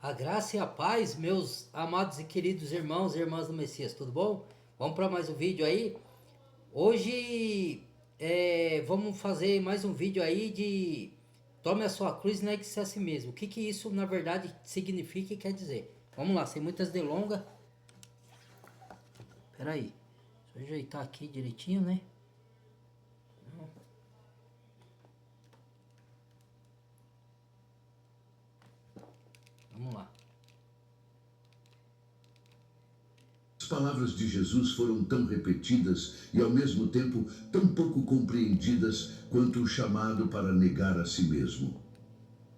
A graça e a paz, meus amados e queridos irmãos e irmãs do Messias, tudo bom? Vamos para mais um vídeo aí. Hoje vamos fazer mais um vídeo aí de tome a sua cruz e negue-se a si mesmo. O que que isso na verdade significa e quer dizer? Vamos lá, sem muitas delongas. Pera aí, deixa eu ajeitar aqui direitinho, né? Vamos lá. As palavras de Jesus foram tão repetidas e ao mesmo tempo tão pouco compreendidas quanto o chamado para negar a si mesmo.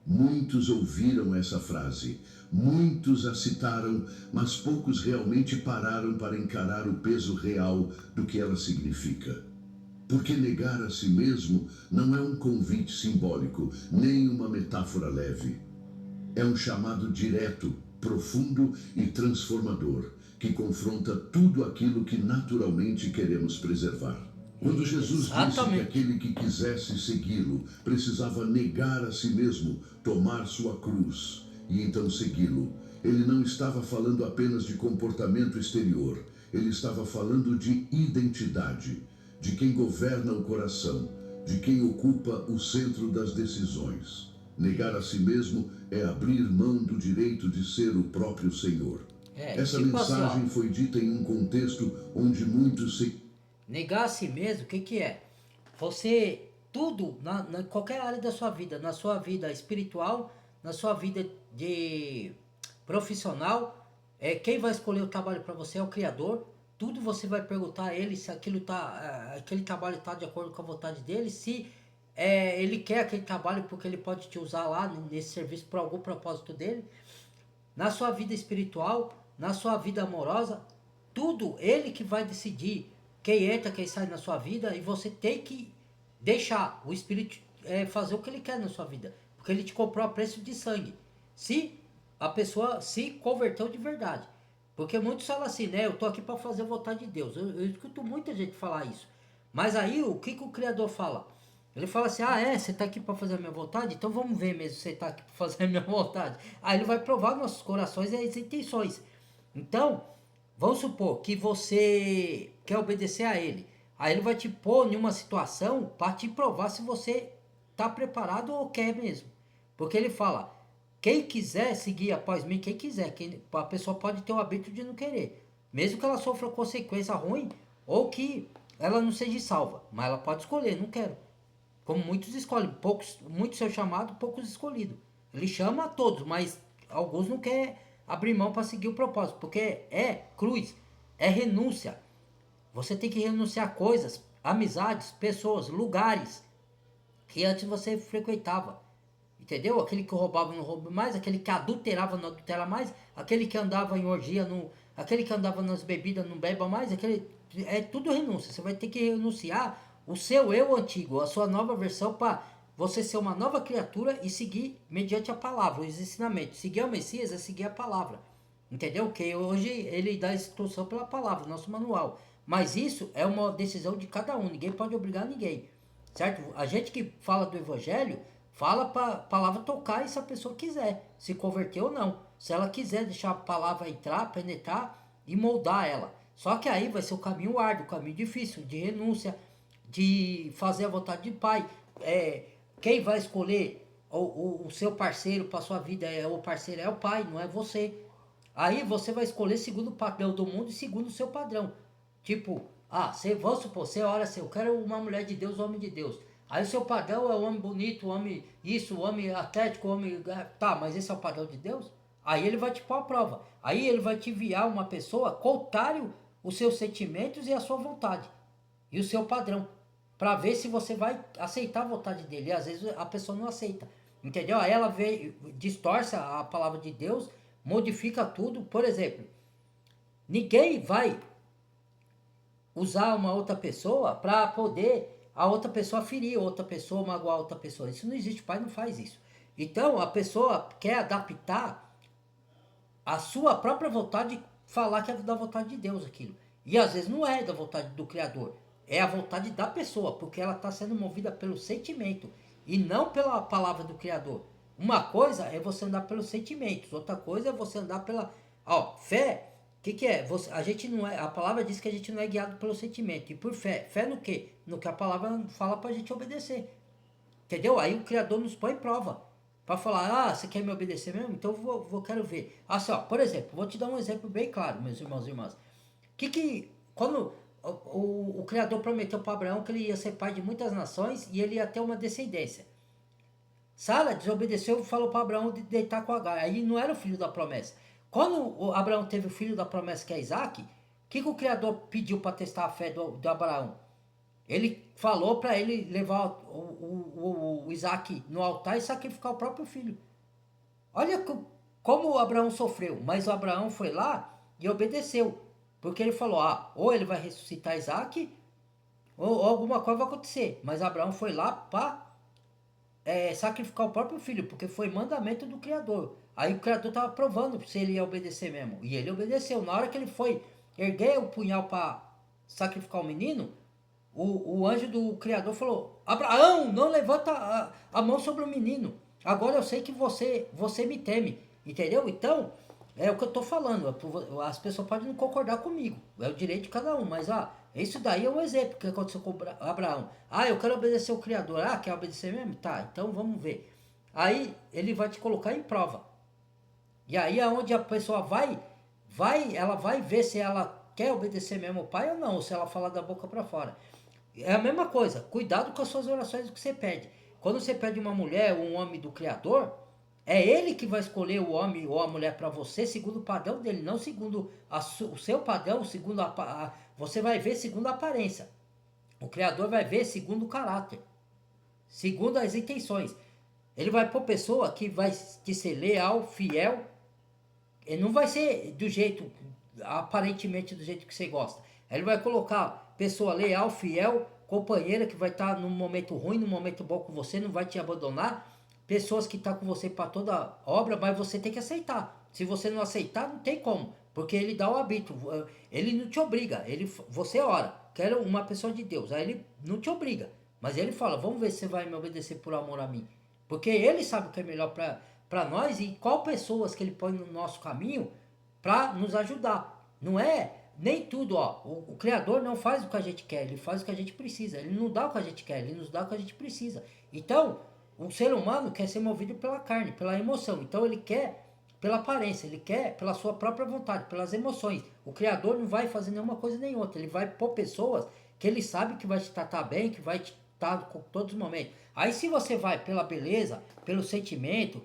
Muitos ouviram essa frase, muitos a citaram, mas poucos realmente pararam para encarar o peso real do que ela significa. Porque negar a si mesmo não é um convite simbólico, nem uma metáfora leve. É um chamado direto, profundo e transformador, que confronta tudo aquilo que naturalmente queremos preservar. Quando Jesus disse que aquele que quisesse segui-lo precisava negar a si mesmo, tomar sua cruz e então segui-lo, ele não estava falando apenas de comportamento exterior, ele estava falando de identidade, de quem governa o coração, de quem ocupa o centro das decisões. Negar a si mesmo é abrir mão do direito de ser o próprio Senhor. Essa mensagem foi dita em um contexto onde muitos se... Negar a si mesmo, o que que é? Você, tudo, na qualquer área da sua vida, na sua vida espiritual, na sua vida de profissional, quem vai escolher o trabalho para você é o Criador. Tudo você vai perguntar a ele se aquele trabalho está de acordo com a vontade dele, se ele quer aquele trabalho porque ele pode te usar lá nesse serviço por algum propósito dele. Na sua vida espiritual, na sua vida amorosa, tudo ele que vai decidir quem entra, quem sai na sua vida, e você tem que deixar o Espírito fazer o que ele quer na sua vida, porque ele te comprou a preço de sangue. Se a pessoa se converteu de verdade. Porque muitos falam assim, né? Eu tô aqui para fazer a vontade de Deus. Eu escuto muita gente falar isso. Mas aí o que o Criador fala? Ele fala assim, você tá aqui para fazer a minha vontade? Então vamos ver mesmo se você tá aqui para fazer a minha vontade. Aí ele vai provar nossos corações e as intenções. Então, vamos supor que você quer obedecer a ele. Aí ele vai te pôr em uma situação para te provar se você tá preparado ou quer mesmo. Porque ele fala, quem quiser seguir após mim, quem quiser, a pessoa pode ter o hábito de não querer. Mesmo que ela sofra consequência ruim ou que ela não seja salva. Mas ela pode escolher, não quero. Como muitos escolhem, muitos são chamados, poucos escolhidos. Ele chama a todos, mas alguns não querem abrir mão para seguir o propósito, porque é cruz, é renúncia. Você tem que renunciar a coisas, amizades, pessoas, lugares que antes você frequentava. Entendeu? Aquele que roubava não rouba mais, aquele que adulterava não adultera mais, aquele que andava em orgia, aquele que andava nas bebidas não beba mais, é tudo renúncia. Você vai ter que renunciar o seu eu antigo, a sua nova versão para você ser uma nova criatura e seguir mediante a palavra, os ensinamentos. Seguir o Messias é seguir a palavra. Entendeu? Que hoje ele dá instrução pela palavra, nosso manual. Mas isso é uma decisão de cada um, ninguém pode obrigar ninguém. Certo? A gente que fala do evangelho, fala para a palavra tocar e se a pessoa quiser se converter ou não. Se ela quiser deixar a palavra entrar, penetrar e moldar ela. Só que aí vai ser o caminho árduo, o caminho difícil, de renúncia, de fazer a vontade de pai. Quem vai escolher o seu parceiro para sua vida o parceiro é o pai, não é você. Aí você vai escolher segundo o padrão do mundo e segundo o seu padrão. Tipo, vamos supor, você olha assim, eu quero uma mulher de Deus, homem de Deus. Aí o seu padrão é o homem bonito, o homem isso, o homem atlético, o homem... Tá, mas esse é o padrão de Deus? Aí ele vai te pôr a prova. Aí ele vai te enviar uma pessoa contrário os seus sentimentos e a sua vontade. E o seu padrão. Pra ver se você vai aceitar a vontade dele. E às vezes a pessoa não aceita. Entendeu? Aí ela distorce a palavra de Deus, modifica tudo. Por exemplo, ninguém vai usar uma outra pessoa para poder a outra pessoa ferir outra pessoa, magoar outra pessoa. Isso não existe, o pai não faz isso. Então a pessoa quer adaptar a sua própria vontade, falar que é da vontade de Deus aquilo. E às vezes não é da vontade do Criador, é a vontade da pessoa, porque ela está sendo movida pelo sentimento e não pela palavra do Criador. Uma coisa é você andar pelos sentimentos, outra coisa é você andar pela... Ó, fé, o que é? A gente não é... A palavra diz que a gente não é guiado pelo sentimento. E por fé. Fé no quê? No que a palavra fala pra gente obedecer. Entendeu? Aí o Criador nos põe em prova. Pra falar, você quer me obedecer mesmo? Então quero ver. Assim, ó, por exemplo, vou te dar um exemplo bem claro, meus irmãos e irmãs. Quando o Criador prometeu para Abraão que ele ia ser pai de muitas nações e ele ia ter uma descendência. Sara desobedeceu e falou para Abraão de deitar com Agar. Aí não era o filho da promessa. Quando Abraão teve o filho da promessa, que é Isaac, o que o Criador pediu para testar a fé do Abraão? Ele falou para ele levar o Isaac no altar e sacrificar o próprio filho. Olha como o Abraão sofreu. Mas o Abraão foi lá e obedeceu. Porque ele falou, ou ele vai ressuscitar Isaac, ou alguma coisa vai acontecer. Mas Abraão foi lá para sacrificar o próprio filho, porque foi mandamento do Criador. Aí o Criador estava provando se ele ia obedecer mesmo. E ele obedeceu. Na hora que ele foi erguer o punhal para sacrificar o menino, o anjo do Criador falou, Abraão, não levanta a mão sobre o menino. Agora eu sei que você me teme. Entendeu? Então, é o que eu estou falando. As pessoas podem não concordar comigo. É o direito de cada um. Mas, isso daí é um exemplo que aconteceu com Abraão. Eu quero obedecer o Criador. Quer obedecer mesmo? Tá, então vamos ver. Aí, ele vai te colocar em prova. E aí é onde a pessoa ela vai ver se ela quer obedecer mesmo o pai ou não. Ou se ela falar da boca para fora. É a mesma coisa. Cuidado com as suas orações que você pede. Quando você pede uma mulher ou um homem do Criador, é ele que vai escolher o homem ou a mulher para você segundo o padrão dele, não segundo o seu padrão, segundo você vai ver segundo a aparência. O Criador vai ver segundo o caráter, segundo as intenções. Ele vai pôr pessoa que vai te ser leal, fiel. Ele não vai ser do jeito, aparentemente do jeito que você gosta. Ele vai colocar pessoa leal, fiel, companheira que vai estar no momento ruim, no momento bom com você, não vai te abandonar. Pessoas que estão com você para toda obra, mas você tem que aceitar. Se você não aceitar, não tem como. Porque ele dá o arbítrio. Ele não te obriga. Você ora, quero uma pessoa de Deus. Aí ele não te obriga. Mas ele fala, vamos ver se você vai me obedecer por amor a mim. Porque ele sabe o que é melhor para nós e qual pessoas que ele põe no nosso caminho para nos ajudar. Não é nem tudo, o Criador não faz o que a gente quer, ele faz o que a gente precisa. Ele não dá o que a gente quer, ele nos dá o que a gente precisa. Então, o ser humano quer ser movido pela carne, pela emoção. Então ele quer pela aparência, ele quer pela sua própria vontade, pelas emoções. O Criador não vai fazer nenhuma coisa nem outra. Ele vai pôr pessoas que ele sabe que vai te tratar bem, que vai te tratar com todos os momentos. Aí se você vai pela beleza, pelo sentimento,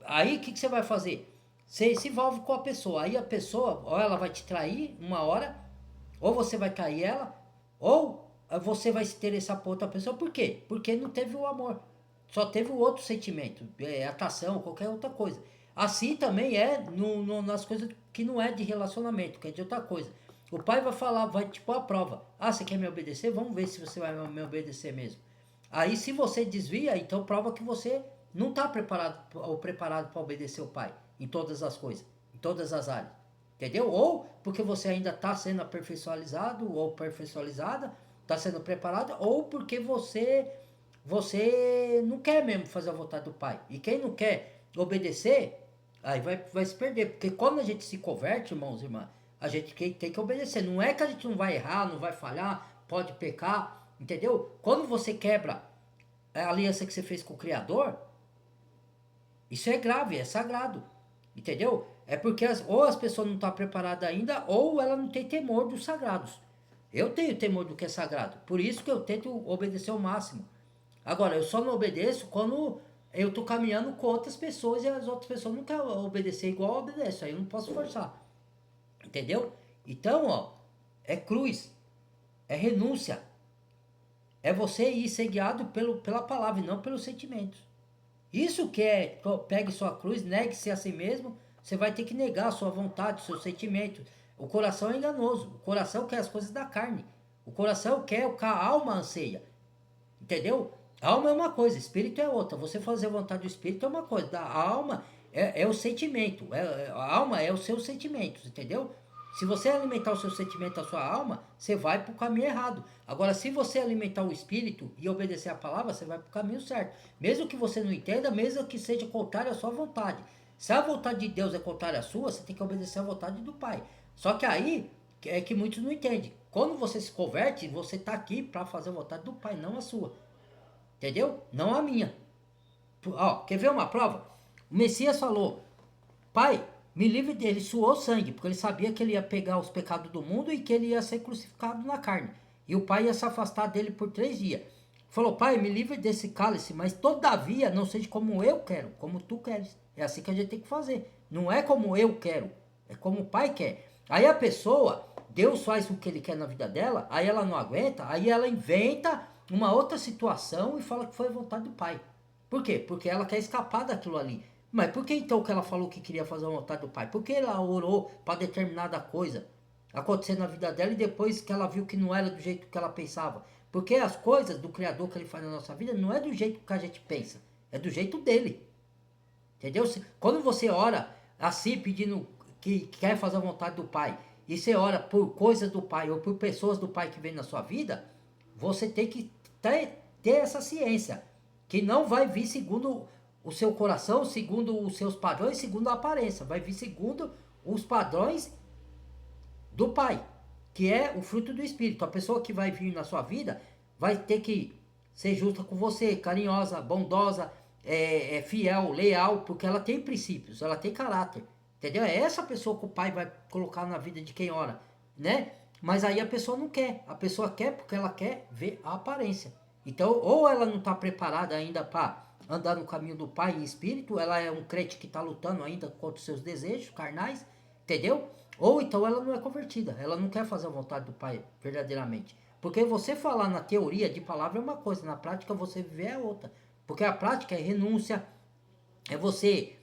aí o que você vai fazer? Você se envolve com a pessoa. Aí a pessoa, ou ela vai te trair uma hora, ou você vai trair ela, ou você vai se interessar por outra pessoa. Por quê? Porque não teve o amor. Só teve o outro sentimento, atração, qualquer outra coisa. Assim também é nas coisas que não é de relacionamento, que é de outra coisa. O pai vai falar, vai te pôr a prova. Você quer me obedecer? Vamos ver se você vai me obedecer mesmo. Aí se você desvia, então prova que você não está preparado para obedecer o pai em todas as coisas, em todas as áreas. Entendeu? Ou porque você ainda está sendo aperfeiçoado ou aperfeiçoada, está sendo preparado, ou porque você não quer mesmo fazer a vontade do pai. E quem não quer obedecer, aí vai se perder. Porque quando a gente se converte, irmãos e irmãs, a gente tem que obedecer. Não é que a gente não vai errar, não vai falhar, pode pecar, entendeu? Quando você quebra a aliança que você fez com o Criador, isso é grave, é sagrado. Entendeu? É porque ou as pessoas não estão preparadas ainda, ou ela não tem temor dos sagrados. Eu tenho temor do que é sagrado. Por isso que eu tento obedecer ao máximo. Agora, eu só não obedeço quando eu tô caminhando com outras pessoas e as outras pessoas não querem obedecer igual eu obedeço. Aí eu não posso forçar. Entendeu? Então, é cruz. É renúncia. É você ir ser guiado pela palavra e não pelos sentimentos. Isso que é, pegue sua cruz, negue-se a si mesmo. Você vai ter que negar a sua vontade, seus sentimentos. O coração é enganoso. O coração quer as coisas da carne. O coração quer o que a alma anseia. Entendeu? Alma é uma coisa, espírito é outra. Você fazer a vontade do espírito é uma coisa. A alma é o sentimento. A alma é os seus sentimentos, entendeu? Se você alimentar o seu sentimento, a sua alma, você vai para o caminho errado. Agora, se você alimentar o espírito e obedecer a palavra, você vai para o caminho certo. Mesmo que você não entenda, mesmo que seja contrário à sua vontade. Se a vontade de Deus é contrária à sua, você tem que obedecer a vontade do Pai. Só que aí é que muitos não entendem. Quando você se converte, você está aqui para fazer a vontade do Pai, não a sua. Entendeu? Não a minha. Ó, quer ver uma prova? O Messias falou: Pai, me livre dele. Ele suou sangue, porque ele sabia que ele ia pegar os pecados do mundo e que ele ia ser crucificado na carne. E o Pai ia se afastar dele por 3 dias. Falou: Pai, me livre desse cálice, mas todavia não seja como eu quero, como tu queres. É assim que a gente tem que fazer. Não é como eu quero, é como o Pai quer. Aí a pessoa, Deus faz o que ele quer na vida dela, aí ela não aguenta, aí ela inventa uma outra situação e fala que foi a vontade do Pai. Por quê? Porque ela quer escapar daquilo ali. Mas por que então que ela falou que queria fazer a vontade do Pai? Porque ela orou para determinada coisa acontecer na vida dela e depois que ela viu que não era do jeito que ela pensava. Porque as coisas do Criador que ele faz na nossa vida não é do jeito que a gente pensa, é do jeito dele. Entendeu? Quando você ora assim, pedindo que quer fazer a vontade do Pai, e você ora por coisas do Pai ou por pessoas do Pai que vem na sua vida, você tem que ter essa ciência, que não vai vir segundo o seu coração, segundo os seus padrões, segundo a aparência, vai vir segundo os padrões do Pai, que é o fruto do Espírito. A pessoa que vai vir na sua vida vai ter que ser justa com você, carinhosa, bondosa, fiel, leal, porque ela tem princípios, ela tem caráter, entendeu? É essa pessoa que o Pai vai colocar na vida de quem ora, né? Mas aí a pessoa não quer, a pessoa quer porque ela quer ver a aparência. Então, ou ela não está preparada ainda para andar no caminho do Pai em espírito, ela é um crente que está lutando ainda contra os seus desejos carnais, entendeu? Ou então ela não é convertida, ela não quer fazer a vontade do Pai verdadeiramente. Porque você falar na teoria de palavra é uma coisa, na prática você viver é outra. Porque a prática é renúncia, é você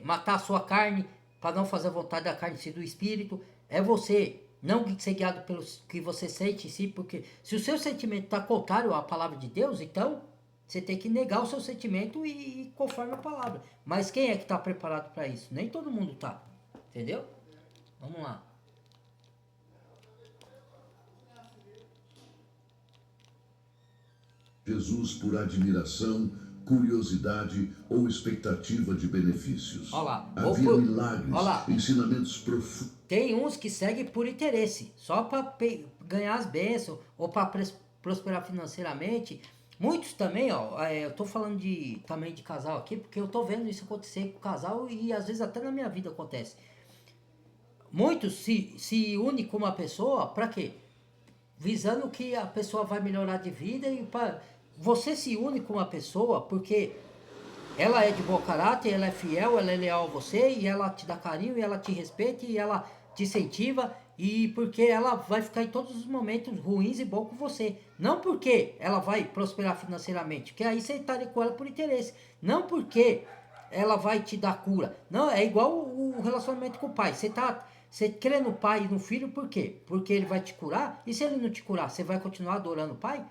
matar a sua carne para não fazer a vontade da carne, sim do espírito. É você não ser guiado pelo que você sente em si, porque se o seu sentimento está contrário à palavra de Deus, então você tem que negar o seu sentimento e ir conforme a palavra. Mas quem é que está preparado para isso? Nem todo mundo está. Entendeu? Vamos lá. Jesus por admiração, curiosidade ou expectativa de benefícios. Olha lá. Havia milagres, olha lá. ensinamentos profundos. Tem uns que seguem por interesse, só para ganhar as bênçãos ou para prosperar financeiramente. Muitos também, ó, eu tô falando também de casal aqui, porque eu tô vendo isso acontecer com o casal e às vezes até na minha vida acontece. Muitos se unem com uma pessoa, para quê? Visando que a pessoa vai melhorar de vida e você se une com uma pessoa porque ela é de bom caráter, ela é fiel, ela é leal a você e ela te dá carinho e ela te respeita e ela te incentiva e porque ela vai ficar em todos os momentos ruins e bons com você. Não porque ela vai prosperar financeiramente, que aí você estaria com ela por interesse. Não porque ela vai te dar cura. Não, é igual o relacionamento com o pai. Você crê no pai e no filho por quê? Porque ele vai te curar. E se ele não te curar, você vai continuar adorando o pai?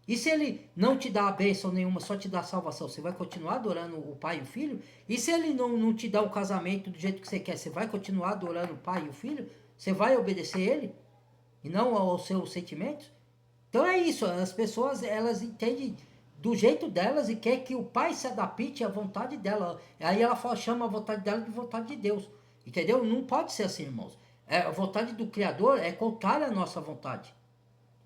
E se ele não te dá a bênção nenhuma, só te dá a salvação, você vai continuar adorando o pai e o filho? E se ele não te dá o casamento do jeito que você quer, você vai continuar adorando o pai e o filho? Você vai obedecer ele? E não aos seus sentimentos? Então é isso, as pessoas elas entendem do jeito delas e quer que o pai se adapte à vontade dela. Aí ela chama a vontade dela de vontade de Deus. Entendeu? Não pode ser assim, irmãos. A vontade do Criador é contrária à nossa vontade.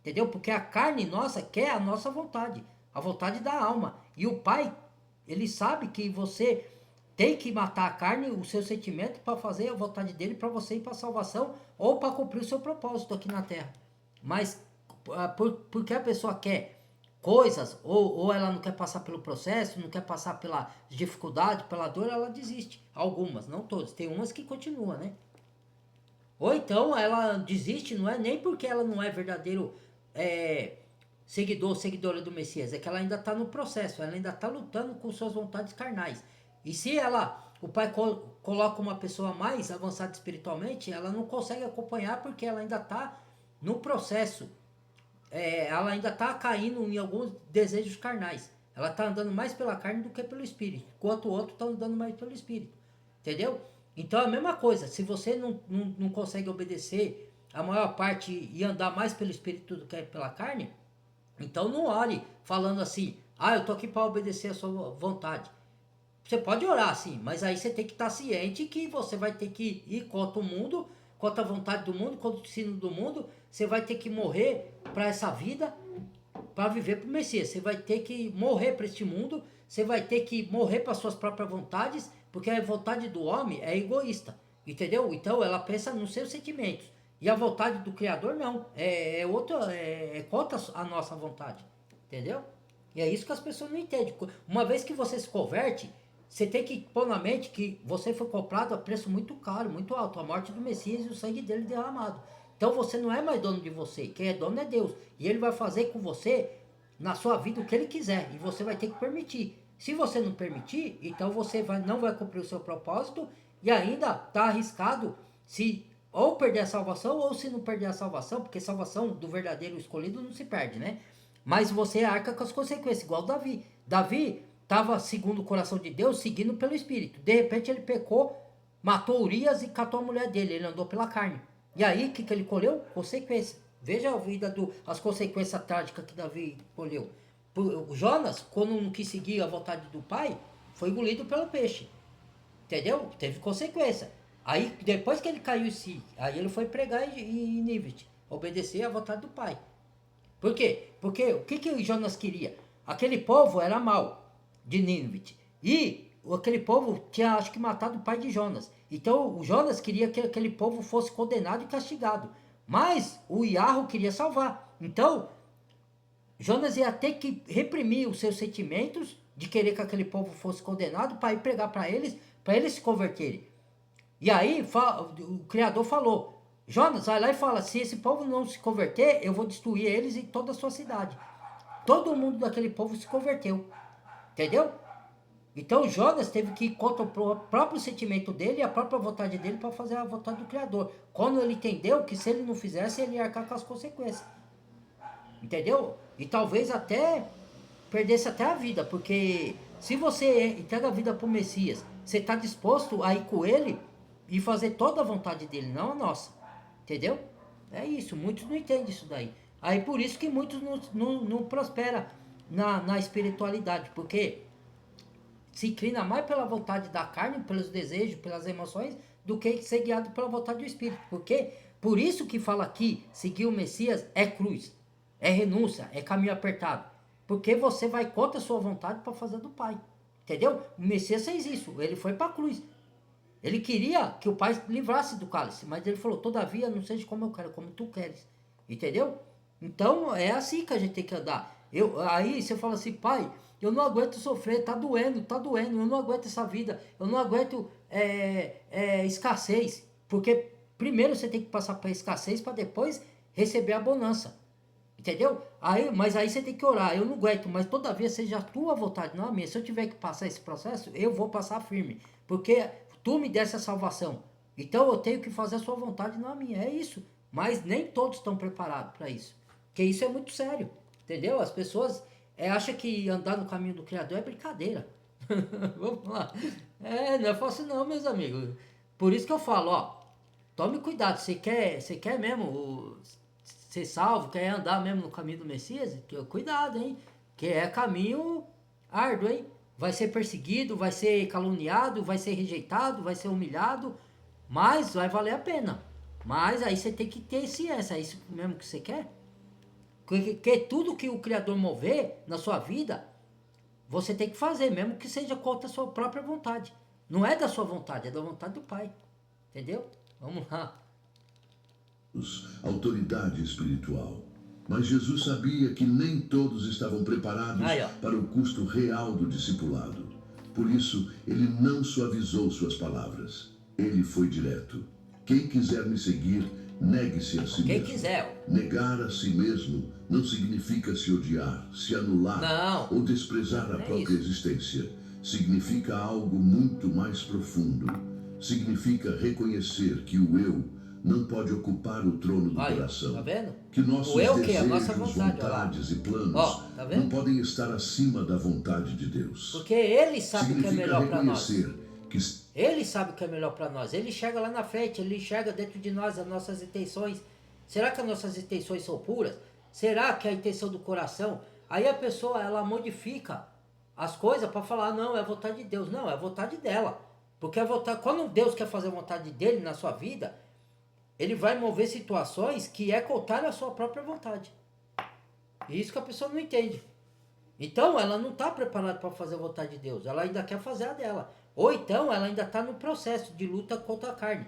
Entendeu? Porque a carne nossa quer a nossa vontade. A vontade da alma. E o Pai, ele sabe que você tem que matar a carne, o seu sentimento, para fazer a vontade dele, para você ir para a salvação ou para cumprir o seu propósito aqui na terra. Mas porque a pessoa quer coisas, ou ela não quer passar pelo processo, não quer passar pela dificuldade, pela dor, ela desiste. Algumas, não todas. Tem umas que continuam, né? Ou então ela desiste, não é nem porque ela não é verdadeiro seguidora do Messias, é que ela ainda está no processo, ela ainda está lutando com suas vontades carnais. E se o pai coloca uma pessoa mais avançada espiritualmente, ela não consegue acompanhar porque ela ainda está no processo. Ela ainda está caindo em alguns desejos carnais. Ela está andando mais pela carne do que pelo espírito, enquanto o outro está andando mais pelo espírito. Entendeu? Então é a mesma coisa, se você não consegue obedecer a maior parte e andar mais pelo Espírito do que pela carne, então não ore falando assim, eu tô aqui para obedecer a sua vontade. Você pode orar sim, mas aí você tem que estar ciente que você vai ter que ir contra o mundo, contra a vontade do mundo, contra o ensino do mundo. Você vai ter que morrer para essa vida, para viver para o Messias. Você vai ter que morrer para este mundo, você vai ter que morrer para suas próprias vontades, porque a vontade do homem é egoísta, entendeu? Então ela pensa nos seus sentimentos. E a vontade do Criador não, é contra a nossa vontade, entendeu? E é isso que as pessoas não entendem. Uma vez que você se converte, você tem que pôr na mente que você foi comprado a preço muito caro, muito alto, a morte do Messias e o sangue dele derramado. Então você não é mais dono de você, quem é dono é Deus. E ele vai fazer com você, na sua vida, o que ele quiser. E você vai ter que permitir. Se você não permitir, então você não vai cumprir o seu propósito e ainda está arriscado se ou perder a salvação ou se não perder a salvação, porque salvação do verdadeiro escolhido não se perde, né? Mas você arca com as consequências, igual Davi. Davi estava segundo o coração de Deus, seguindo pelo Espírito. De repente ele pecou, matou Urias e catou a mulher dele. Ele andou pela carne. E aí, o que ele colheu? Consequência. Veja a vida, as consequências trágicas que Davi colheu. O Jonas, quando não quis seguir a vontade do pai, foi engolido pelo peixe. Entendeu? Teve consequência. Aí, depois que ele caiu em si, aí ele foi pregar em Nínive, obedecer à vontade do pai. Por quê? Porque o que o Jonas queria? Aquele povo era mau, de Nínive. E aquele povo tinha, acho que, matado o pai de Jonas. Então o Jonas queria que aquele povo fosse condenado e castigado. Mas o Yahweh queria salvar. Então Jonas ia ter que reprimir os seus sentimentos de querer que aquele povo fosse condenado para ir pregar para eles se converterem. E aí o Criador falou, Jonas, vai lá e fala, se esse povo não se converter, eu vou destruir eles e toda a sua cidade. Todo mundo daquele povo se converteu. Entendeu? Então Jonas teve que ir contra o próprio sentimento dele e a própria vontade dele para fazer a vontade do Criador. Quando ele entendeu que se ele não fizesse, ele ia arcar com as consequências. Entendeu? E talvez até perdesse até a vida, porque se você entrega a vida para o Messias, você está disposto a ir com ele e fazer toda a vontade dele, não a nossa. Entendeu? É isso, muitos não entendem isso daí. Aí por isso que muitos não prosperam na espiritualidade, porque se inclina mais pela vontade da carne, pelos desejos, pelas emoções, do que ser guiado pela vontade do Espírito. Porque por isso que fala aqui, seguir o Messias é cruz, é renúncia, é caminho apertado. Porque você vai contra a sua vontade para fazer do Pai. Entendeu? O Messias fez isso, ele foi para a cruz. Ele queria que o Pai livrasse do cálice, mas ele falou, todavia não seja como eu quero, como tu queres. Entendeu? Então é assim que a gente tem que andar. Aí você fala assim, pai, eu não aguento sofrer, tá doendo, eu não aguento essa vida, eu não aguento escassez. Porque primeiro você tem que passar por escassez para depois receber a bonança. Entendeu? Mas aí você tem que orar, eu não aguento, mas todavia seja a tua vontade, não a minha. Se eu tiver que passar esse processo, eu vou passar firme. Porque tu me desse a salvação. Então eu tenho que fazer a sua vontade, não a minha. É isso. Mas nem todos estão preparados para isso. Porque isso é muito sério. Entendeu? As pessoas acham que andar no caminho do Criador é brincadeira. Vamos lá. Não é fácil não, meus amigos. Por isso que eu falo, ó. Tome cuidado. Você quer mesmo ser salvo, quer andar mesmo no caminho do Messias? Cuidado, hein? Que é caminho árduo, hein? Vai ser perseguido, vai ser caluniado, vai ser rejeitado, vai ser humilhado, mas vai valer a pena. Mas aí você tem que ter ciência, é isso mesmo que você quer? Porque tudo que o Criador mover na sua vida, você tem que fazer, mesmo que seja contra a sua própria vontade. Não é da sua vontade, é da vontade do Pai. Entendeu? Vamos lá. Autoridade espiritual. Mas Jesus sabia que nem todos estavam preparados para o custo real do discipulado. Por isso, ele não suavizou suas palavras. Ele foi direto. Quem quiser me seguir, negue-se a si mesmo. Quem quiser. Negar a si mesmo não significa se odiar, se anular ou desprezar a própria existência. Significa algo muito mais profundo. Significa reconhecer que o eu não pode ocupar o trono do coração. Tá vendo? Que nossos desejos, vontades e planos não podem estar acima da vontade de Deus. Porque Ele sabe o que é melhor para nós. Significa reconhecer que Ele sabe o que é melhor para nós. Ele enxerga lá na frente, ele enxerga dentro de nós as nossas intenções. Será que as nossas intenções são puras? Será que é a intenção do coração? Aí a pessoa, ela modifica as coisas para falar, não, é a vontade de Deus. Não, é a vontade dela. Porque a vontade, quando Deus quer fazer a vontade dele na sua vida, ele vai mover situações que é contrário à sua própria vontade. E isso que a pessoa não entende. Então ela não está preparada para fazer a vontade de Deus, ela ainda quer fazer a dela. Ou então ela ainda está no processo de luta contra a carne.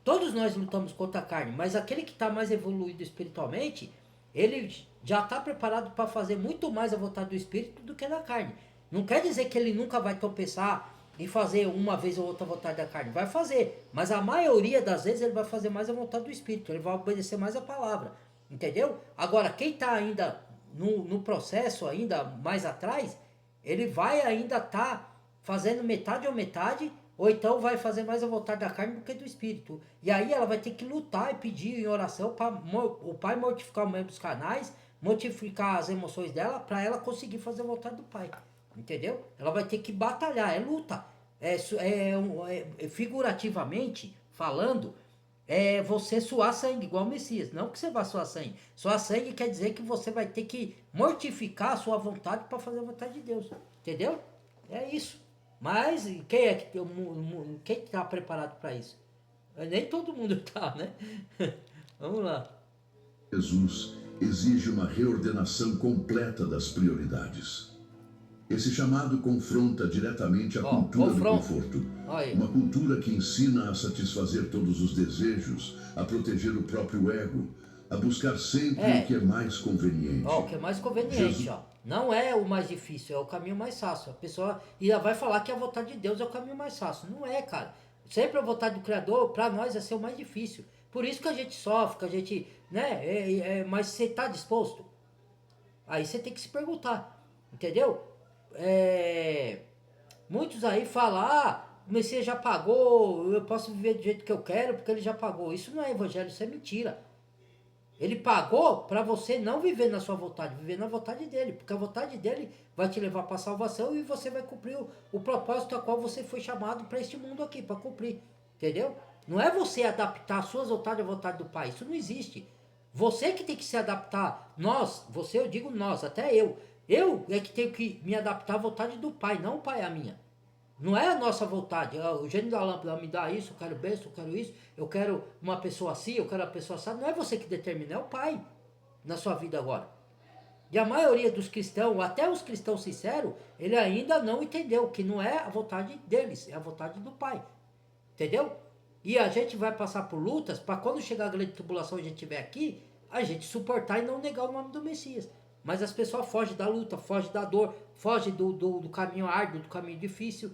Todos nós lutamos contra a carne, mas aquele que está mais evoluído espiritualmente, ele já está preparado para fazer muito mais a vontade do Espírito do que da carne. Não quer dizer que ele nunca vai tropeçar e fazer uma vez ou outra a vontade da carne. Vai fazer, mas a maioria das vezes ele vai fazer mais a vontade do Espírito, ele vai obedecer mais a palavra. Entendeu? Agora, quem está ainda no processo, ainda mais atrás, ele vai ainda estar fazendo metade ou metade, ou então vai fazer mais a vontade da carne do que do Espírito. E aí ela vai ter que lutar e pedir em oração para o Pai mortificar o membro dos canais, mortificar as emoções dela, para ela conseguir fazer a vontade do Pai. Entendeu? Ela vai ter que batalhar, é luta. Figurativamente falando, é você suar sangue, igual o Messias. Não que você vá suar sangue. Suar sangue quer dizer que você vai ter que mortificar a sua vontade para fazer a vontade de Deus. Entendeu? É isso. Mas quem é que quem está preparado para isso? Nem todo mundo está, né? Vamos lá. Jesus exige uma reordenação completa das prioridades. Esse chamado confronta diretamente a cultura do conforto. Uma cultura que ensina a satisfazer todos os desejos, a proteger o próprio ego, a buscar sempre o que é mais conveniente. O que é mais conveniente, Não é o mais difícil, é o caminho mais fácil. A pessoa ainda vai falar que a vontade de Deus é o caminho mais fácil. Não é, cara. Sempre a vontade do Criador, para nós, é ser o mais difícil. Por isso que a gente sofre, que a gente, né? Mas você está disposto? Aí você tem que se perguntar, entendeu? Muitos aí falam, o Messias já pagou, eu posso viver do jeito que eu quero porque ele já pagou. Isso não é evangelho, isso é mentira. Ele pagou para você não viver na sua vontade, viver na vontade dele, porque a vontade dele vai te levar para a salvação e você vai cumprir o propósito a qual você foi chamado para este mundo aqui, para cumprir, entendeu? Não é você adaptar as suas vontades à vontade do Pai, isso não existe. Você que tem que se adaptar, você, eu digo nós, até eu é que tenho que me adaptar à vontade do Pai, não o Pai à minha. Não é a nossa vontade, o gênio da lâmpada me dá isso, eu quero bênção, eu quero isso, eu quero uma pessoa assim, eu quero uma pessoa assim. Não é você que determina, é o Pai na sua vida agora. E a maioria dos cristãos, até os cristãos sinceros, ele ainda não entendeu que não é a vontade deles, é a vontade do Pai. Entendeu? E a gente vai passar por lutas para quando chegar a grande tribulação e a gente estiver aqui, a gente suportar e não negar o nome do Messias. Mas as pessoas fogem da luta, fogem da dor, fogem do caminho árduo, do caminho difícil.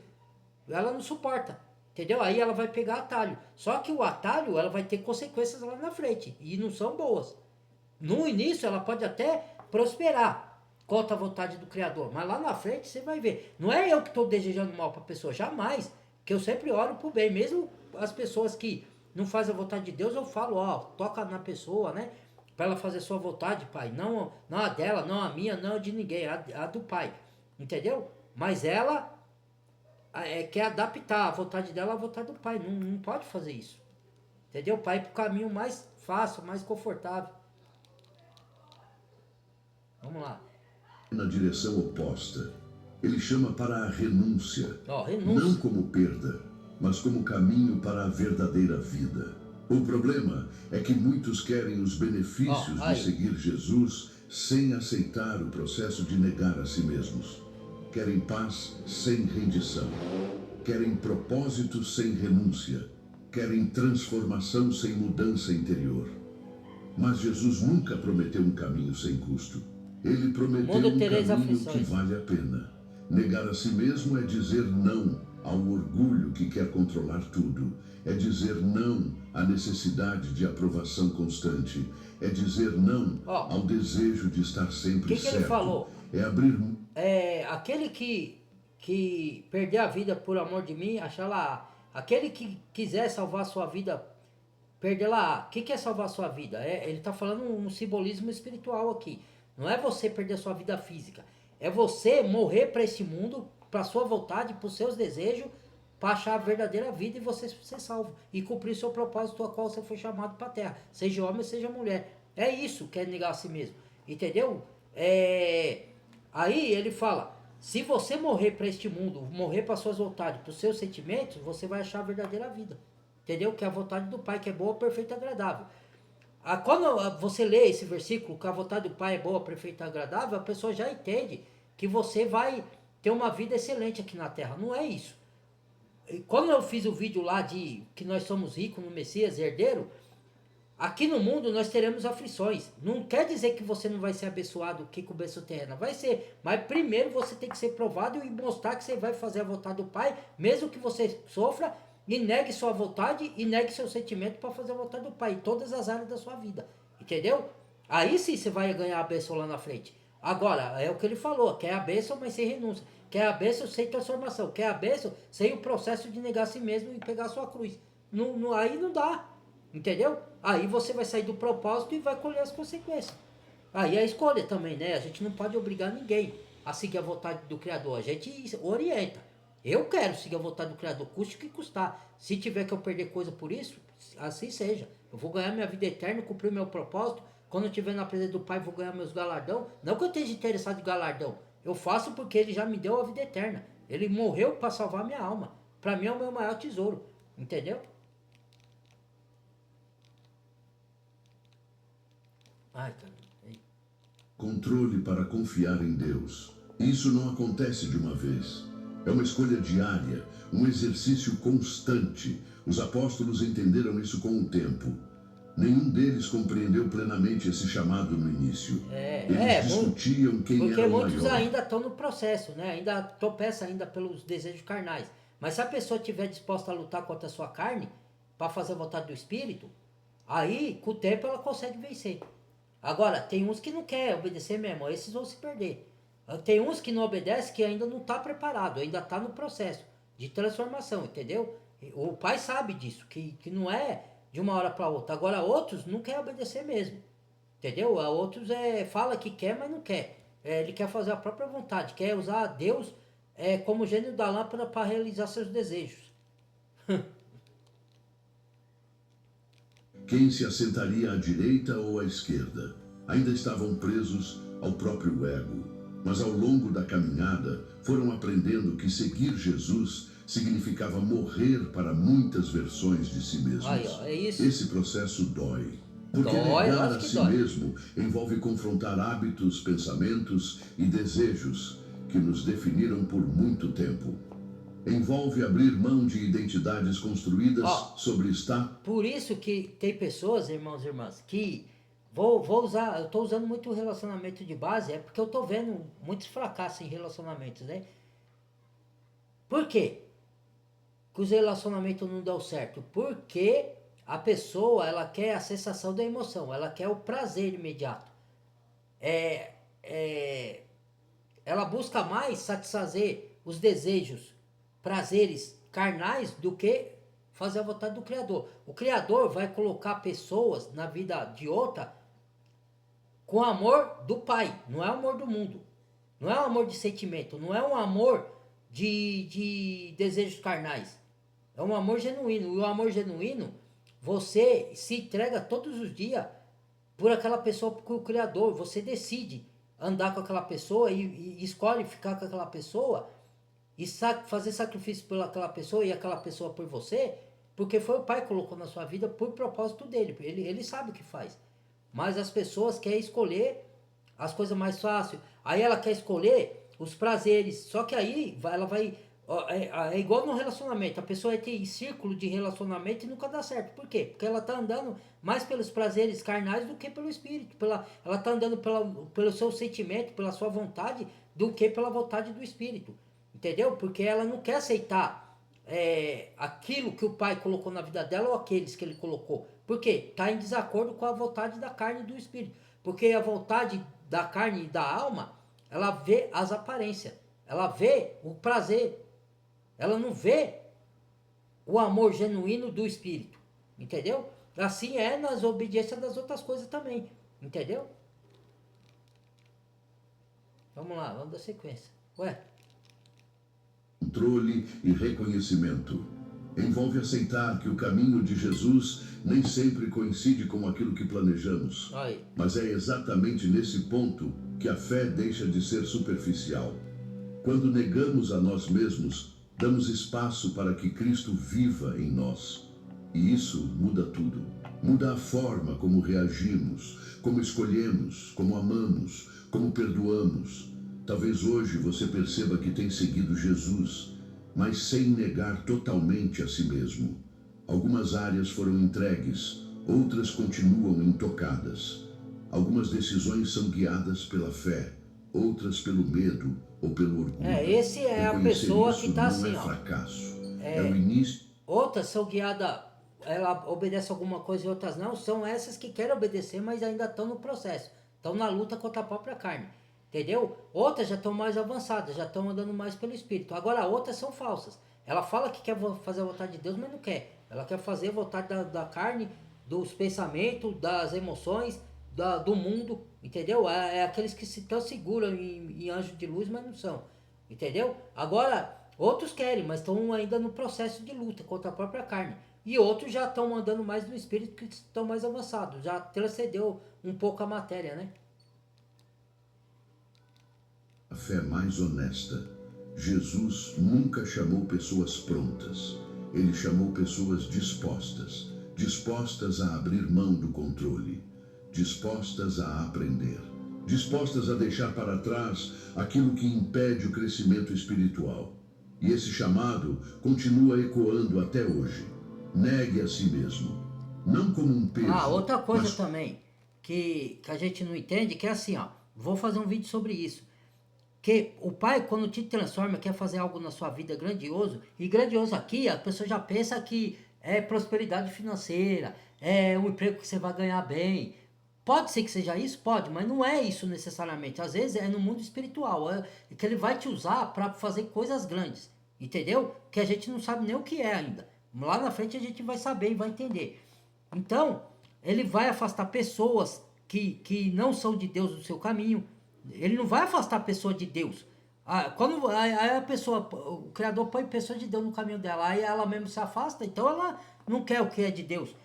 Ela não suporta, entendeu? Aí ela vai pegar atalho. Só que o atalho, ela vai ter consequências lá na frente. E não são boas. No início, ela pode até prosperar contra a vontade do Criador. Mas lá na frente, você vai ver. Não é eu que estou desejando mal para a pessoa, jamais. Que eu sempre oro pro bem. Mesmo as pessoas que não fazem a vontade de Deus, eu falo, toca na pessoa, né? Para ela fazer sua vontade, Pai. Não a dela, não a minha, não a de ninguém, a do Pai. Entendeu? Mas ela quer adaptar a vontade dela à vontade do Pai. Não pode fazer isso. Entendeu? O Pai ir pro caminho mais fácil, mais confortável. Vamos lá. Na direção oposta. Ele chama para a renúncia. Renúncia. Não como perda, mas como caminho para a verdadeira vida. O problema é que muitos querem os benefícios de seguir Jesus sem aceitar o processo de negar a si mesmos. Querem paz sem rendição. Querem propósito sem renúncia. Querem transformação sem mudança interior. Mas Jesus nunca prometeu um caminho sem custo. Ele prometeu um caminho que vale a pena. Negar a si mesmo é dizer não ao orgulho que quer controlar tudo. É dizer não à necessidade de aprovação constante. É dizer não ao desejo de estar sempre certo. O que ele falou? É abrir... aquele que perder a vida por amor de mim, achar lá. Aquele que quiser salvar a sua vida, perder lá. O que é salvar a sua vida? Ele está falando um simbolismo espiritual aqui. Não é você perder a sua vida física. É você morrer para esse mundo, para sua vontade, para os seus desejos, para achar a verdadeira vida e você ser salvo. E cumprir o seu propósito a qual você foi chamado para a terra. Seja homem, seja mulher. É isso que é negar a si mesmo. Entendeu? Aí ele fala, se você morrer para este mundo, morrer para suas vontades, para os seus sentimentos, você vai achar a verdadeira vida. Entendeu? Que é a vontade do Pai, que é boa, perfeita e agradável. Quando você lê esse versículo, que a vontade do Pai é boa, perfeita e agradável, a pessoa já entende que você vai ter uma vida excelente aqui na Terra. Não é isso. Quando eu fiz o vídeo lá de que nós somos ricos no Messias, herdeiro, aqui no mundo nós teremos aflições. Não quer dizer que você não vai ser abençoado aqui com o bênção terrena. Vai ser. Mas primeiro você tem que ser provado e mostrar que você vai fazer a vontade do Pai, mesmo que você sofra e negue sua vontade e negue seu sentimento para fazer a vontade do Pai em todas as áreas da sua vida. Entendeu? Aí sim você vai ganhar a bênção lá na frente. Agora, é o que ele falou, quer a bênção, mas sem renúncia. Quer a bênção sem transformação. Quer a bênção sem o processo de negar a si mesmo e pegar a sua cruz. Aí não dá. Entendeu? Aí você vai sair do propósito e vai colher as consequências. Aí é a escolha também, né? A gente não pode obrigar ninguém a seguir a vontade do Criador. A gente orienta. Eu quero seguir a vontade do Criador, custe o que custar. Se tiver que eu perder coisa por isso, assim seja. Eu vou ganhar minha vida eterna, cumprir meu propósito. Quando eu estiver na presença do Pai, vou ganhar meus galardão. Não que eu esteja interessado em galardão. Eu faço porque Ele já me deu a vida eterna. Ele morreu para salvar minha alma. Para mim é o meu maior tesouro. Entendeu? Ai, cara. Controle para confiar em Deus. Isso não acontece de uma vez. É uma escolha diária, um exercício constante. Os apóstolos entenderam isso com o tempo. Nenhum deles compreendeu plenamente esse chamado no início. Eles discutiam quem porque era o muitos maior. ainda estão no processo, né? Ainda tropeçam ainda pelos desejos carnais. Mas se a pessoa estiver disposta a lutar contra a sua carne, para fazer a vontade do Espírito, aí com o tempo ela consegue vencer. Agora, tem uns que não querem obedecer mesmo, esses vão se perder. Tem uns que não obedecem que ainda não está preparado, ainda está no processo de transformação, entendeu? O Pai sabe disso, que não é de uma hora para outra. Agora, outros não querem obedecer mesmo, entendeu? Outros fala que quer, mas não quer. Ele quer fazer a própria vontade, quer usar Deus como gênio da lâmpada para realizar seus desejos. Quem se assentaria à direita ou à esquerda? Ainda estavam presos ao próprio ego. Mas ao longo da caminhada foram aprendendo que seguir Jesus significava morrer para muitas versões de si mesmos. Aí, ó, é isso. Esse processo dói. Porque negar a si mesmo envolve confrontar hábitos, pensamentos e desejos que nos definiram por muito tempo. Envolve abrir mão de identidades construídas sobre estar. Por isso que tem pessoas, irmãos e irmãs, que vou usar, eu estou usando muito o relacionamento de base, porque eu estou vendo muitos fracassos em relacionamentos, né? Por quê que os relacionamentos não dão certo? Porque a pessoa, ela quer a sensação da emoção, ela quer o prazer imediato. Ela busca mais satisfazer os desejos, prazeres carnais do que fazer a vontade do Criador. O Criador vai colocar pessoas na vida de outra com amor do Pai, não é amor do mundo. Não é um amor de sentimento, não é um amor de desejos carnais. É um amor genuíno. E o amor genuíno, você se entrega todos os dias por aquela pessoa, por o Criador. Você decide andar com aquela pessoa e escolhe ficar com aquela pessoa e fazer sacrifício por aquela pessoa e aquela pessoa por você, porque foi o Pai que colocou na sua vida por propósito dele. Ele sabe o que faz. Mas as pessoas querem escolher as coisas mais fáceis. Aí ela quer escolher os prazeres. Só que aí ela vai... É igual no relacionamento. A pessoa tem círculo de relacionamento e nunca dá certo. Por quê? Porque ela está andando mais pelos prazeres carnais do que pelo espírito. Ela está andando pelo seu sentimento, pela sua vontade, do que pela vontade do espírito. Entendeu? Porque ela não quer aceitar aquilo que o Pai colocou na vida dela ou aqueles que ele colocou. Por quê? Está em desacordo com a vontade da carne e do espírito. Porque a vontade da carne e da alma, ela vê as aparências. Ela vê o prazer. Ela não vê o amor genuíno do espírito. Entendeu? Assim é nas obediências das outras coisas também. Entendeu? Vamos lá, vamos dar sequência. Ué? controle e reconhecimento. Envolve aceitar que o caminho de Jesus nem sempre coincide com aquilo que planejamos. Aí. Mas é exatamente nesse ponto que a fé deixa de ser superficial. Quando negamos a nós mesmos, damos espaço para que Cristo viva em nós. E isso muda tudo. Muda a forma como reagimos, como escolhemos, como amamos, como perdoamos. Talvez hoje você perceba que tem seguido Jesus, mas sem negar totalmente a si mesmo. Algumas áreas foram entregues, outras continuam intocadas. Algumas decisões são guiadas pela fé, outras pelo medo ou pelo orgulho. Esse é a pessoa que está assim, não é ó. fracasso. É o início. Outras são guiadas, ela obedece alguma coisa e outras não. São essas que querem obedecer, mas ainda estão no processo. Estão na luta contra a própria carne. Entendeu? Outras já estão mais avançadas, já estão andando mais pelo Espírito. Agora outras são falsas. Ela fala que quer fazer a vontade de Deus, mas não quer. Ela quer fazer a vontade da carne, dos pensamentos, das emoções, do mundo. Entendeu? É aqueles que se tão seguram em anjos de luz, mas não são. Entendeu? Agora, outros querem, mas estão ainda no processo de luta contra a própria carne. E outros já estão andando mais no Espírito, que estão mais avançados. Já transcendeu um pouco a matéria, né? A fé mais honesta. Jesus nunca chamou pessoas prontas. Ele chamou pessoas dispostas. Dispostas a abrir mão do controle. Dispostas a aprender. Dispostas a deixar para trás aquilo que impede o crescimento espiritual. E esse chamado continua ecoando até hoje. Negue a si mesmo. Não como um peso. Outra coisa também que a gente não entende, que é assim, ó. Vou fazer um vídeo sobre isso. Que o Pai, quando te transforma, quer fazer algo na sua vida grandioso. E grandioso aqui, a pessoa já pensa que é prosperidade financeira, é um emprego que você vai ganhar bem. Pode ser que seja isso? Pode, mas não é isso necessariamente. Às vezes é no mundo espiritual, é que ele vai te usar para fazer coisas grandes. Entendeu? Que a gente não sabe nem o que é ainda. Lá na frente a gente vai saber e vai entender. Então, ele vai afastar pessoas que não são de Deus do seu caminho. Ele não vai afastar a pessoa de Deus. Quando a pessoa, o Criador põe pessoa de Deus no caminho dela, aí ela mesmo se afasta, então ela não quer o que é de Deus.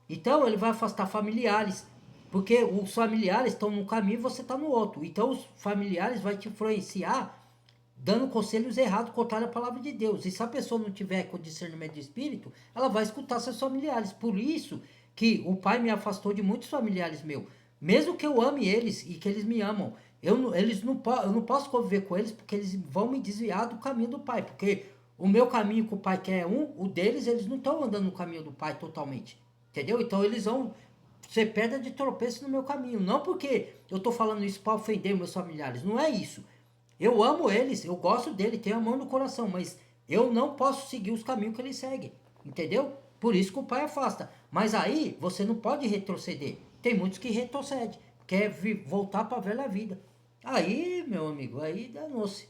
Então ele vai afastar familiares, porque os familiares estão num caminho e você está no outro. Então os familiares vão te influenciar, dando conselhos errados, contrário à palavra de Deus. E se a pessoa não tiver com discernimento de espírito, ela vai escutar seus familiares. Por isso que o Pai me afastou de muitos familiares meus. Mesmo que eu ame eles e que eles me amam, eu não posso conviver com eles, porque eles vão me desviar do caminho do Pai. Porque o meu caminho com o Pai, que é o deles, eles não estão andando no caminho do Pai totalmente. Entendeu? Então eles vão ser pedra de tropeço no meu caminho. Não porque eu estou falando isso para ofender meus familiares. Não é isso. Eu amo eles, eu gosto dele, tenho amor no coração, mas eu não posso seguir os caminhos que eles seguem. Entendeu? Por isso que o Pai afasta. Mas aí você não pode retroceder. Tem muitos que retrocedem, quer voltar para a velha vida. Aí, meu amigo, aí danou-se.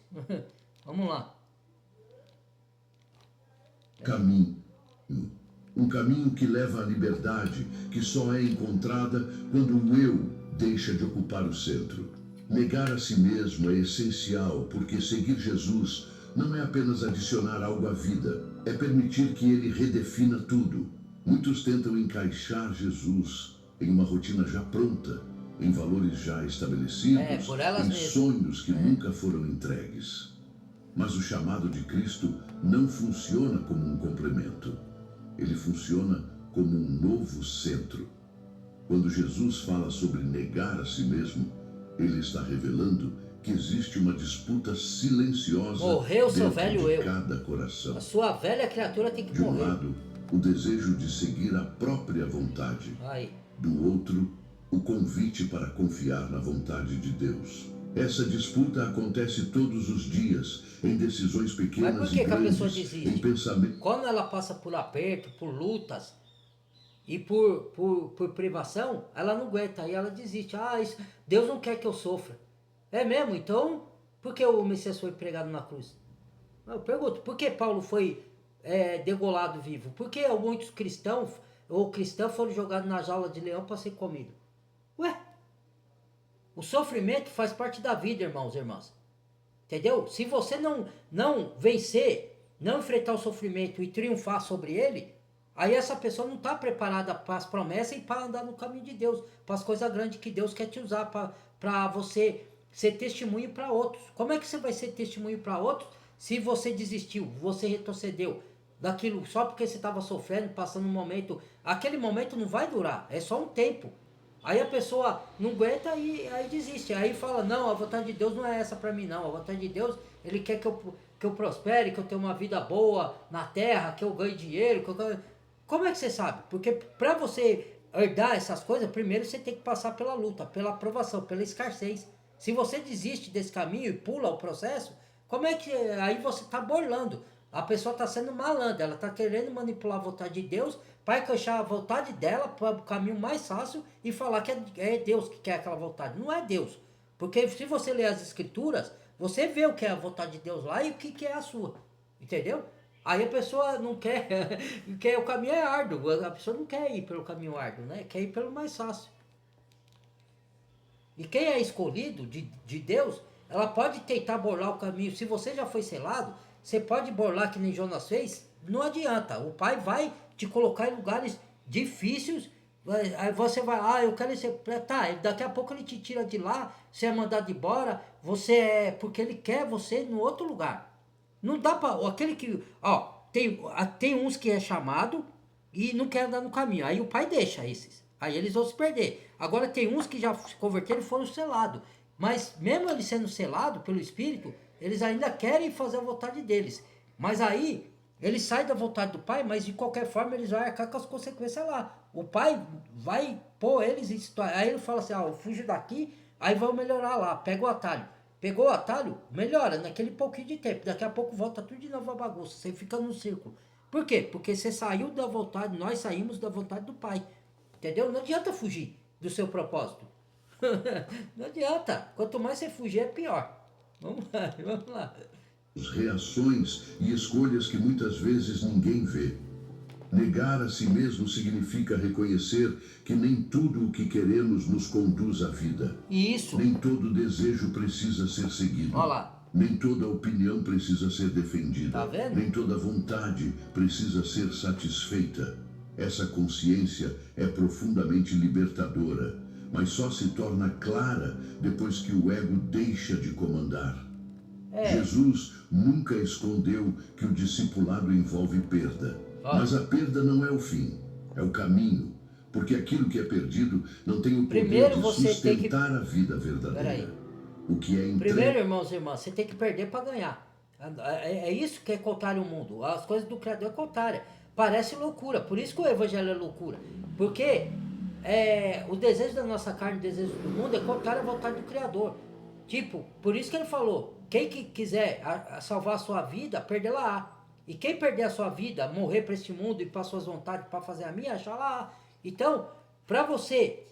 Vamos lá. Caminho. Um caminho que leva à liberdade, que só é encontrada quando o eu deixa de ocupar o centro. Negar a si mesmo é essencial, porque seguir Jesus não é apenas adicionar algo à vida, é permitir que ele redefina tudo. Muitos tentam encaixar Jesus em uma rotina já pronta, em valores já estabelecidos, por elas em mesmas. sonhos que nunca foram entregues. Mas o chamado de Cristo não funciona como um complemento. Ele funciona como um novo centro. Quando Jesus fala sobre negar a si mesmo, ele está revelando que existe uma disputa silenciosa Morreu seu dentro velho de eu. cada coração. A sua velha criatura tem que De um morrer. lado, o desejo de seguir a própria vontade. Aí. Do outro, o convite para confiar na vontade de Deus. Essa disputa acontece todos os dias, em decisões pequenas Mas por que e que a pessoa grandes, desiste? em pensamento. Quando ela passa por aperto, por lutas e por privação, ela não aguenta, aí ela desiste. Deus não quer que eu sofra. É mesmo? Então, por que o Messias foi pregado na cruz? Eu pergunto, por que Paulo foi degolado vivo? Por que muitos cristãos ou cristãos foram jogados na jaula de leão para ser comido? Ué, o sofrimento faz parte da vida, irmãos e irmãs. Entendeu? Se você não vencer, não enfrentar o sofrimento e triunfar sobre ele, aí essa pessoa não está preparada para as promessas e para andar no caminho de Deus, para as coisas grandes que Deus quer te usar, para você ser testemunho para outros. Como é que você vai ser testemunho para outros se você desistiu, você retrocedeu daquilo só porque você estava sofrendo, passando um momento? Aquele momento não vai durar, é só um tempo. Aí a pessoa não aguenta e aí desiste. Aí fala, não, a vontade de Deus não é essa para mim não. A vontade de Deus, Ele quer que eu prospere, que eu tenha uma vida boa na terra, que eu ganhe dinheiro. Como é que você sabe? Porque para você herdar essas coisas, primeiro você tem que passar pela luta, pela aprovação, pela escassez. Se você desiste desse caminho e pula o processo, como é que aí você está burlando? A pessoa está sendo malandra, ela está querendo manipular a vontade de Deus para encaixar a vontade dela para o caminho mais fácil e falar que é Deus que quer aquela vontade. Não é Deus. Porque se você ler as escrituras, você vê o que é a vontade de Deus lá e o que é a sua. Entendeu? Aí a pessoa não quer, o caminho é árduo, a pessoa não quer ir pelo caminho árduo, né? Quer ir pelo mais fácil. E quem é escolhido de Deus, ela pode tentar burlar o caminho. Se você já foi selado, você pode burlar que nem Jonas fez, não adianta. O Pai vai te colocar em lugares difíceis. Aí você vai, eu quero ser. Tá, daqui a pouco ele te tira de lá, você é mandado embora, você é. Porque ele quer você no outro lugar. Não dá pra. Aquele que. Tem uns que é chamado e não quer andar no caminho. Aí o Pai deixa esses. Aí eles vão se perder. Agora tem uns que já se converteram e foram selados. Mas mesmo eles sendo selados pelo Espírito, eles ainda querem fazer a vontade deles. Mas aí, eles saem da vontade do Pai, mas de qualquer forma eles vão arcar com as consequências lá. O Pai vai pôr eles em situação. Aí ele fala assim, eu fujo daqui, aí vão melhorar lá, pega o atalho. Pegou o atalho, melhora naquele pouquinho de tempo. Daqui a pouco volta tudo de novo a bagunça, você fica no círculo. Por quê? Porque você saiu da vontade, nós saímos da vontade do Pai. Entendeu? Não adianta fugir do seu propósito. Não adianta. Quanto mais você fugir, é pior. Vamos lá, vamos lá. Reações e escolhas que muitas vezes ninguém vê. Negar a si mesmo significa reconhecer que nem tudo o que queremos nos conduz à vida. Isso. Nem todo desejo precisa ser seguido. Olha lá. Nem toda opinião precisa ser defendida. Tá vendo? Nem toda vontade precisa ser satisfeita. Essa consciência é profundamente libertadora, mas só se torna clara depois que o ego deixa de comandar. Jesus nunca escondeu que o discipulado envolve perda. Mas a perda não é o fim, é o caminho. Porque aquilo que é perdido não tem o poder de sustentar a vida verdadeira. O que é Primeiro, irmãos e irmãs, você tem que perder para ganhar. É isso que é contrário ao mundo. As coisas do Criador é contrária. Parece loucura, por isso que o Evangelho é loucura. Porque o desejo da nossa carne, o desejo do mundo é contrário à vontade do Criador. Tipo, por isso que ele falou, quem que quiser salvar a sua vida, perdê-la-á. E quem perder a sua vida, morrer para este mundo e para suas vontades, para fazer a minha, achá-la-á. Então, para você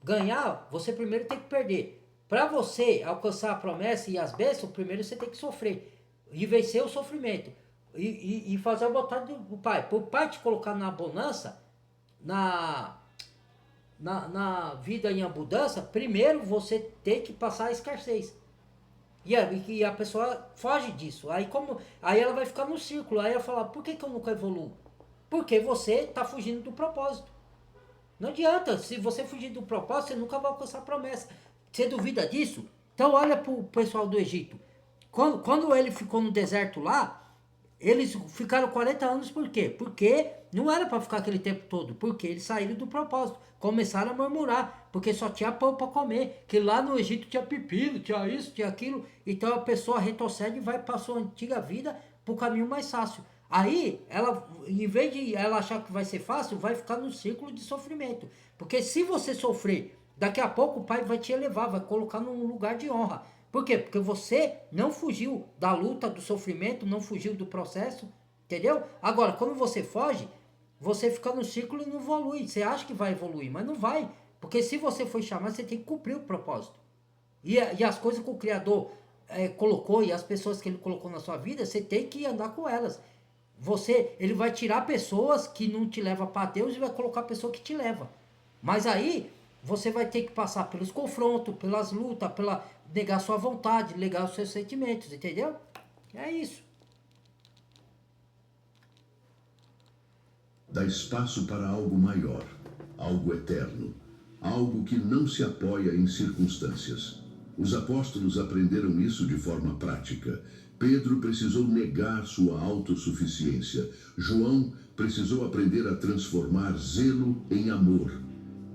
ganhar, você primeiro tem que perder. Para você alcançar a promessa e as bênçãos, primeiro você tem que sofrer. E vencer o sofrimento. E fazer a vontade do Pai. Para o Pai te colocar na bonança, na vida em abundância, primeiro você tem que passar a escassez. E a pessoa foge disso. Aí ela vai ficar no círculo. Aí ela fala, por que eu nunca evoluo? Porque você está fugindo do propósito. Não adianta. Se você fugir do propósito, você nunca vai alcançar a promessa. Você duvida disso? Então olha para o pessoal do Egito. Quando ele ficou no deserto lá, eles ficaram 40 anos por quê? Porque não era para ficar aquele tempo todo. Porque eles saíram do propósito. Começaram a murmurar. Porque só tinha pão para comer. Que lá no Egito tinha pepino, tinha isso, tinha aquilo. Então a pessoa retrocede e vai para a sua antiga vida para o caminho mais fácil. Aí, ela, em vez de ela achar que vai ser fácil, vai ficar no círculo de sofrimento. Porque se você sofrer, daqui a pouco o Pai vai te elevar, vai colocar num lugar de honra. Por quê? Porque você não fugiu da luta, do sofrimento, não fugiu do processo, entendeu? Agora, quando você foge, você fica no círculo e não evolui. Você acha que vai evoluir, mas não vai. Porque se você foi chamado, você tem que cumprir o propósito. E as coisas que o Criador colocou e as pessoas que Ele colocou na sua vida, você tem que andar com elas. Ele vai tirar pessoas que não te levam para Deus e vai colocar a pessoa que te leva. Mas aí, você vai ter que passar pelos confrontos, pelas lutas, pela negar sua vontade, negar os seus sentimentos, entendeu? É isso. Dá espaço para algo maior, algo eterno, algo que não se apoia em circunstâncias. Os apóstolos aprenderam isso de forma prática. Pedro precisou negar sua autossuficiência. João precisou aprender a transformar zelo em amor.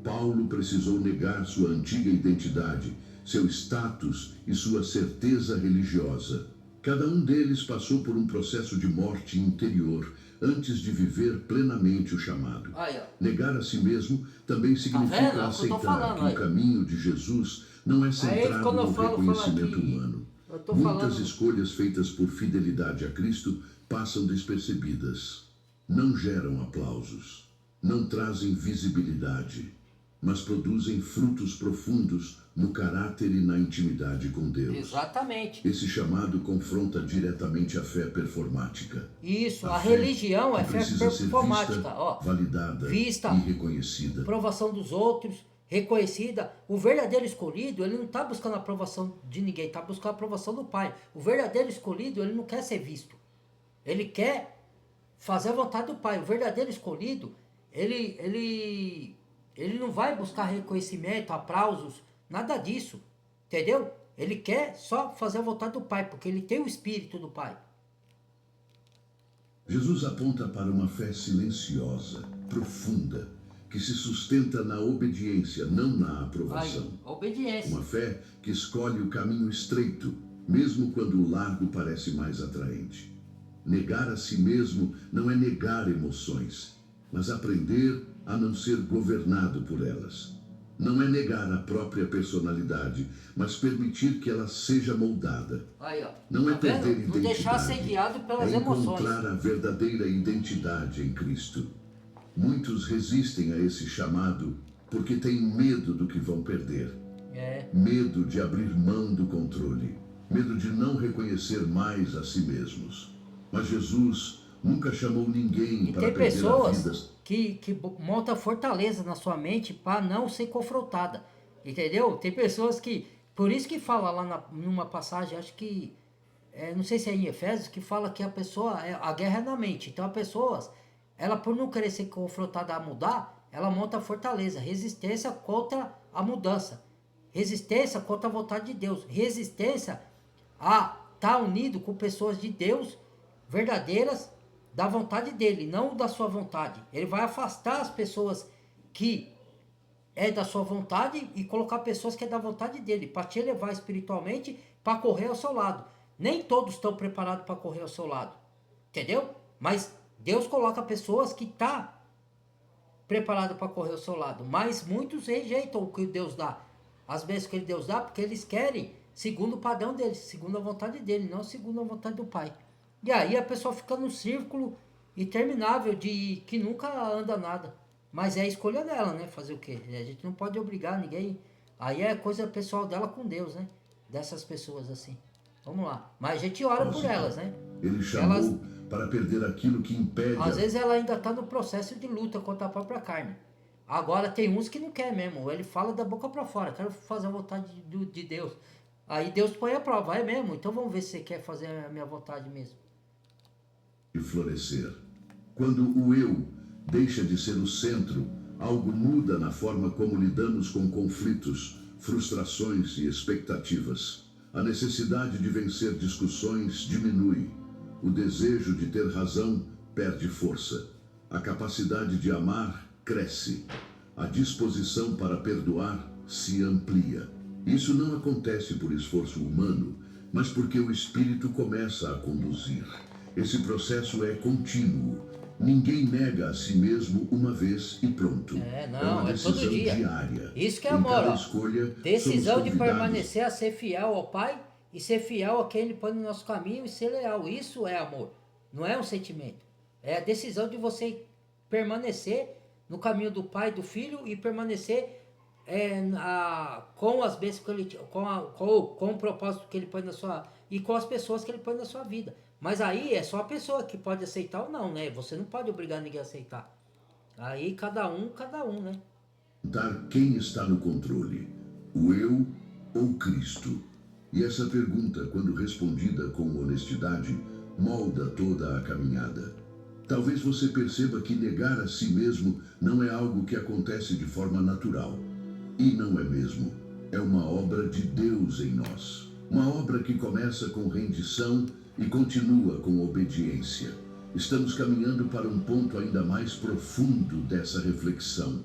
Paulo precisou negar sua antiga identidade, seu status e sua certeza religiosa. Cada um deles passou por um processo de morte interior antes de viver plenamente o chamado. Aí, ó. Negar a si mesmo também significa vendo? É o que eu tô aceitar falando, que aí. o caminho de Jesus não é centrado quando eu no falo reconhecimento aqui, humano. eu tô Muitas falando. escolhas feitas por fidelidade a Cristo passam despercebidas. Não geram aplausos, não trazem visibilidade, mas produzem frutos profundos no caráter e na intimidade com Deus. Exatamente. Esse chamado confronta diretamente a fé performática. Isso, a fé religião é que fé precisa ser performática, vista, ó. validada Vista, e reconhecida. aprovação dos outros, reconhecida. O verdadeiro escolhido, ele não está buscando a aprovação de ninguém, está buscando a aprovação do Pai. O verdadeiro escolhido, ele não quer ser visto. Ele quer fazer a vontade do Pai. O verdadeiro escolhido, ele não vai buscar reconhecimento, aplausos, nada disso. Entendeu? Ele quer só fazer a vontade do Pai, porque ele tem o Espírito do Pai. Jesus aponta para uma fé silenciosa, profunda, que se sustenta na obediência, não na aprovação. Aí, obediência. Uma fé que escolhe o caminho estreito, mesmo quando o largo parece mais atraente. Negar a si mesmo não é negar emoções, mas aprender a não ser governado por elas. Não é negar a própria personalidade, mas permitir que ela seja moldada. Aí, ó. Não é Tá perder vendo? identidade. Não deixar ser guiado pelas é emoções. encontrar a verdadeira identidade em Cristo. Muitos resistem a esse chamado porque têm medo do que vão perder. Medo de abrir mão do controle. Medo de não reconhecer mais a si mesmos. Mas Jesus nunca chamou ninguém E para tem perder a vida. pessoas que montam fortaleza na sua mente para não ser confrontada. Entendeu? Tem pessoas que... Por isso que fala lá numa passagem, acho que... não sei se é em Efésios, que fala que a pessoa... A guerra é na mente. Então, as pessoas... Ela, por não querer ser confrontada a mudar, ela monta fortaleza. Resistência contra a mudança. Resistência contra a vontade de Deus. Resistência a estar unido com pessoas de Deus verdadeiras, da vontade dele, não da sua vontade. Ele vai afastar as pessoas que é da sua vontade e colocar pessoas que é da vontade dele, para te elevar espiritualmente, para correr ao seu lado. Nem todos estão preparados para correr ao seu lado. Entendeu? Mas Deus coloca pessoas que estão preparadas para correr ao seu lado. Mas muitos rejeitam o que Deus dá. Às vezes que Deus dá, porque eles querem segundo o padrão deles, segundo a vontade dele, não segundo a vontade do Pai. E aí a pessoa fica num círculo interminável de que nunca anda nada. Mas é a escolha dela, né? Fazer o quê? A gente não pode obrigar ninguém. Aí é coisa pessoal dela com Deus, né? Dessas pessoas assim. Vamos lá. Mas a gente ora por elas, né? Ele chamou para perder aquilo que impede. Às vezes ela ainda está no processo de luta contra a própria carne. Agora tem uns que não quer mesmo. Ele fala da boca para fora. Quero fazer a vontade de Deus. Aí Deus põe a prova. É mesmo? Então vamos ver se você quer fazer a minha vontade mesmo. E florescer. Quando o eu deixa de ser o centro, algo muda na forma como lidamos com conflitos, frustrações e expectativas. A necessidade de vencer discussões diminui. O desejo de ter razão perde força. A capacidade de amar cresce. A disposição para perdoar se amplia. Isso não acontece por esforço humano, mas porque o Espírito começa a conduzir. Esse processo é contínuo. Ninguém nega a si mesmo uma vez e pronto. Não, uma decisão todo dia. Diária. Isso que é Em amor, cada ó. escolha, Decisão somos de convidados permanecer a ser fiel ao Pai e ser fiel a quem Ele põe no nosso caminho e ser leal. Isso é amor. Não é um sentimento. É a decisão de você permanecer no caminho do Pai e do Filho e permanecer com as bênçãos que Ele, com o propósito que Ele põe na sua... E com as pessoas que Ele põe na sua vida. Mas aí é só a pessoa que pode aceitar ou não, né? Você não pode obrigar ninguém a aceitar. Aí cada um, né? Perguntar quem está no controle, o eu ou Cristo? E essa pergunta, quando respondida com honestidade, molda toda a caminhada. Talvez você perceba que negar a si mesmo não é algo que acontece de forma natural. E não é mesmo. É uma obra de Deus em nós. Uma obra que começa com rendição e continua com obediência. Estamos caminhando para um ponto ainda mais profundo dessa reflexão,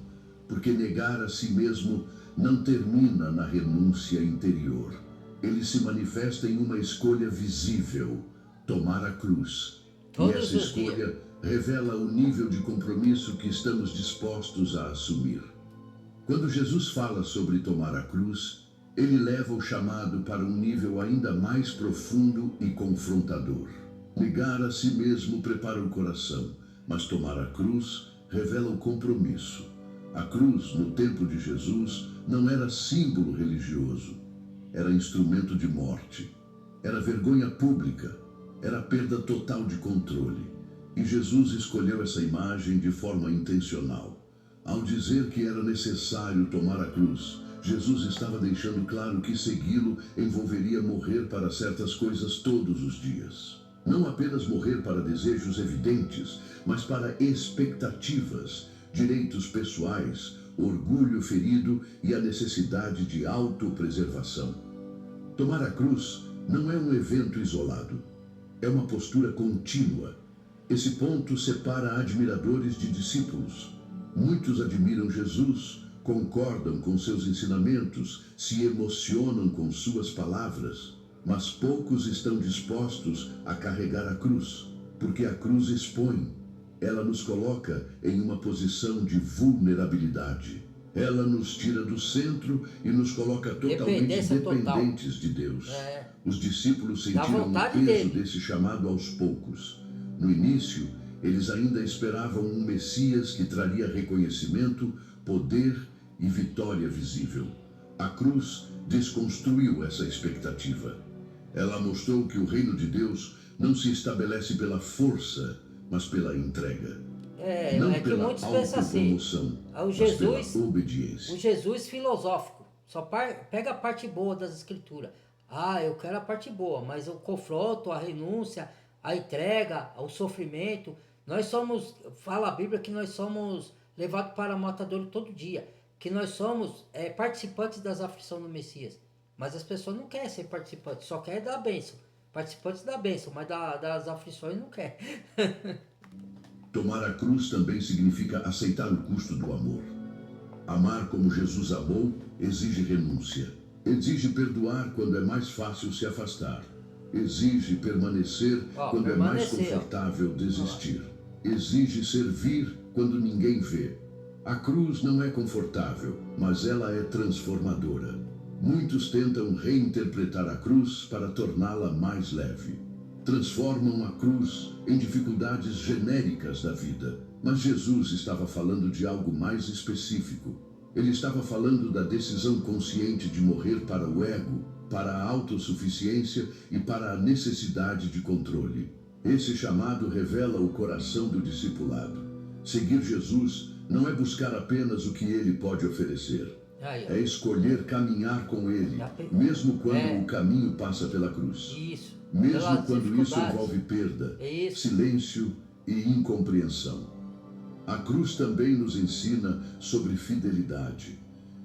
porque negar a si mesmo não termina na renúncia interior. Ele se manifesta em uma escolha visível, tomar a cruz. E essa escolha revela o nível de compromisso que estamos dispostos a assumir. Quando Jesus fala sobre tomar a cruz, ele leva o chamado para um nível ainda mais profundo e confrontador. Negar a si mesmo prepara o coração, mas tomar a cruz revela o compromisso. A cruz, no tempo de Jesus, não era símbolo religioso. Era instrumento de morte. Era vergonha pública. Era perda total de controle. E Jesus escolheu essa imagem de forma intencional. Ao dizer que era necessário tomar a cruz, Jesus estava deixando claro que segui-lo envolveria morrer para certas coisas todos os dias. Não apenas morrer para desejos evidentes, mas para expectativas, direitos pessoais, orgulho ferido e a necessidade de autopreservação. Tomar a cruz não é um evento isolado. É uma postura contínua. Esse ponto separa admiradores de discípulos. Muitos admiram Jesus, concordam com seus ensinamentos, se emocionam com suas palavras, mas poucos estão dispostos a carregar a cruz, porque a cruz expõe. Ela nos coloca em uma posição de vulnerabilidade. Ela nos tira do centro e nos coloca totalmente dependentes de Deus. Os discípulos sentiram o peso desse chamado aos poucos. No início, eles ainda esperavam um Messias que traria reconhecimento, poder e vitória visível. A cruz desconstruiu essa expectativa. Ela mostrou que o reino de Deus não se estabelece pela força, mas pela entrega. Não É que pela muitos pensam assim, mas pela obediência. o Jesus filosófico, só pega a parte boa das escrituras. Ah, eu quero a parte boa, mas o confronto, a renúncia, a entrega, o sofrimento, nós somos, fala a Bíblia que nós somos levados para a matadouro todo dia, que nós somos participantes das aflições do Messias. Mas as pessoas não querem ser participantes, só querem dar bênção. Participantes da bênção, mas das aflições não quer. Tomar a cruz também significa aceitar o custo do amor. Amar como Jesus amou exige renúncia. Exige perdoar quando é mais fácil se afastar. Exige permanecer quando é mais confortável desistir. Exige servir quando ninguém vê. A cruz não é confortável, mas ela é transformadora. Muitos tentam reinterpretar a cruz para torná-la mais leve. Transformam a cruz em dificuldades genéricas da vida. Mas Jesus estava falando de algo mais específico. Ele estava falando da decisão consciente de morrer para o ego, para a autossuficiência e para a necessidade de controle. Esse chamado revela o coração do discipulado. Seguir Jesus não é buscar apenas o que ele pode oferecer. É escolher caminhar com ele, mesmo quando o caminho passa pela cruz. Mesmo quando isso envolve perda, silêncio e incompreensão. A cruz também nos ensina sobre fidelidade.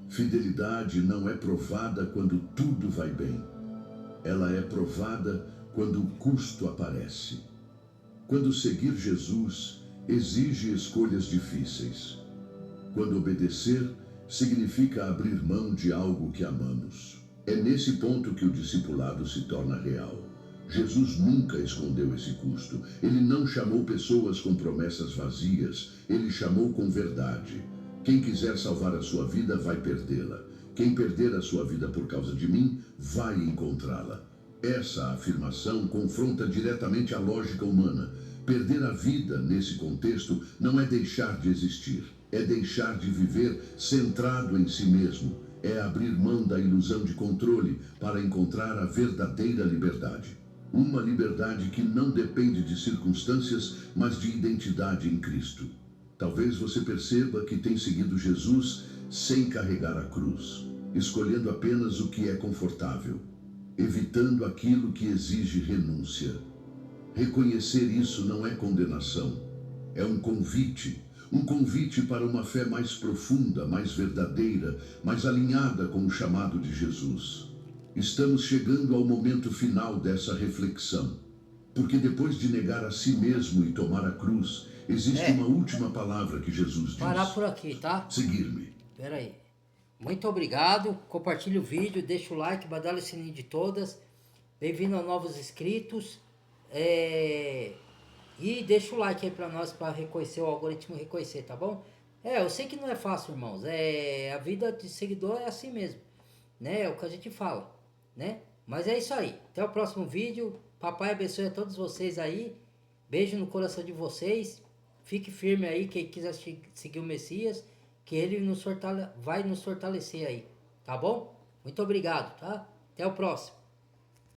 Fidelidade não é provada quando tudo vai bem. Ela é provada quando o custo aparece. Quando seguir Jesus exige escolhas difíceis. Quando obedecer significa abrir mão de algo que amamos. É nesse ponto que o discipulado se torna real. Jesus nunca escondeu esse custo. Ele não chamou pessoas com promessas vazias. Ele chamou com verdade. Quem quiser salvar a sua vida vai perdê-la. Quem perder a sua vida por causa de mim vai encontrá-la. Essa afirmação confronta diretamente a lógica humana. Perder a vida nesse contexto não é deixar de existir. É deixar de viver centrado em si mesmo. É abrir mão da ilusão de controle para encontrar a verdadeira liberdade. Uma liberdade que não depende de circunstâncias, mas de identidade em Cristo. Talvez você perceba que tem seguido Jesus sem carregar a cruz, escolhendo apenas o que é confortável, evitando aquilo que exige renúncia. Reconhecer isso não é condenação, é um convite para uma fé mais profunda, mais verdadeira, mais alinhada com o chamado de Jesus. Estamos chegando ao momento final dessa reflexão, porque depois de negar a si mesmo e tomar a cruz, existe uma última palavra que Jesus diz. Parar por aqui, tá? Seguir-me. Pera aí. Muito obrigado. Compartilhe o vídeo, deixa o like, badala o sininho de todas. Bem-vindo a novos inscritos. E deixa o like aí pra nós, pra reconhecer, o algoritmo reconhecer, tá bom? Eu sei que não é fácil, irmãos. A vida de seguidor é assim mesmo, né? É o que a gente fala, né? Mas é isso aí. Até o próximo vídeo. Papai abençoe a todos vocês aí. Beijo no coração de vocês. Fique firme aí, quem quiser seguir o Messias, que ele vai nos fortalecer aí, tá bom? Muito obrigado, tá? Até o próximo.